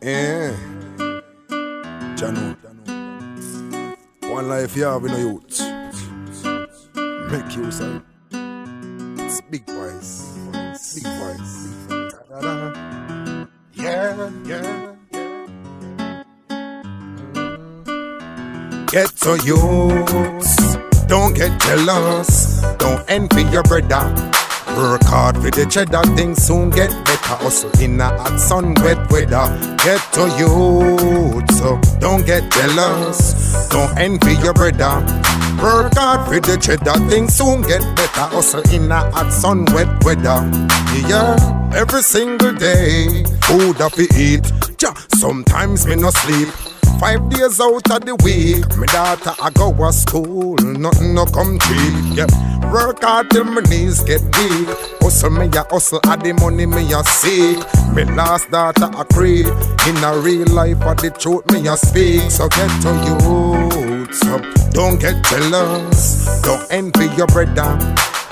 Yeah, Jano. One life you have in a youth. Make use of it. It's big voice. Big voice. Yeah, yeah. Get to youths. Don't get jealous. Don't envy your brother. Work hard for the cheddar, things soon get better. Hustle in a hot sun, wet weather. Get to youth, so don't get jealous. Don't envy your brother. Work hard for the cheddar, things soon get better. Hustle in a hot sun, wet weather. Yeah, every single day, food I fi eat. Sometimes me no sleep. 5 days out of the week, my daughter I go to school, nothing no come cheap. Yeah, work hard till my knees get weak. Hustle me a hustle, add the money me a seek. My last daughter I create. In a real life, of the truth me a speak. So get to youth, so don't get jealous. Don't envy your brother.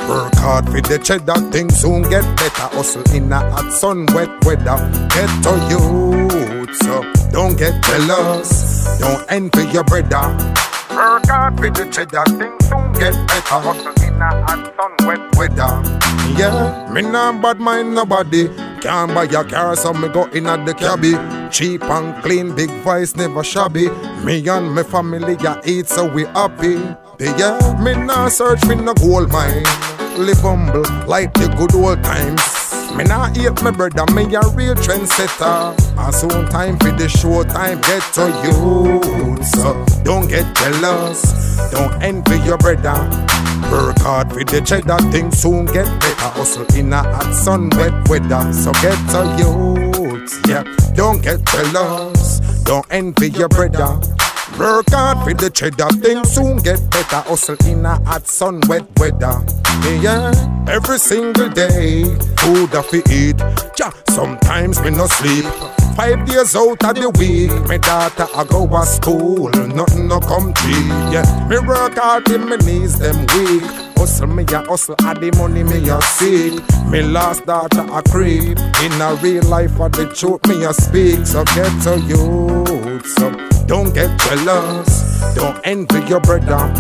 Work hard for the cheddar, things soon get better. Hustle in a hot sun, wet weather. Get to youth, so don't get jealous. Don't envy your brother. Work hard for the cheddar, things soon get better. Hustle in a hot sun, wet weather. Yeah, me nah bad mind nobody. Can't buy a car, so me go in at the cabby. Cheap and clean, big voice, never shabby. Me and my family ya eat, so we happy. Yeah, me nah search for no gold mine. Live humble like the good old times. Me nah hate my brother, me a real trendsetter. And soon time for the show time, get to you. So don't get jealous, don't envy your brother. Work hard for the cheddar, things soon get better. Hustle in a hot sun, wet weather. So get to you, yeah. Don't get jealous, don't envy your brother. Work hard for the cheddar, things soon get better. Hustle in a hot sun, wet weather. Yeah, every single day, food I fi eat. Sometimes me no sleep. 5 days out of the week, my daughter I go to school, nothing no come cheap. Yeah, me work hard till my knees them weak. Hustle me a hustle, add the money me a seek. Me last daughter I creep. In a real life of the truth me a speak. So get to youth, so don't get jealous. Don't envy your brother.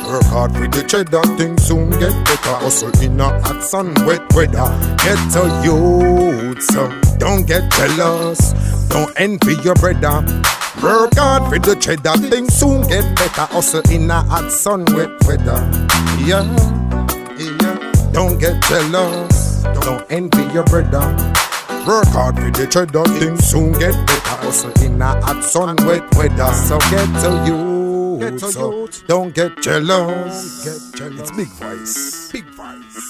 Work hard for the cheddar, things soon get better. Hustle in a hot sun, wet weather. Get to youth, so don't get jealous. Don't envy your brother. Work hard for the cheddar, things soon get better. Hustle in a hot sun, wet weather. Yeah, yeah. Don't get jealous. Don't envy your brother. Work hard for the cheddar, things soon get better. Hustle in a hot sun, wet weather. So get to you. So don't get jealous. It's big voice. Big voice.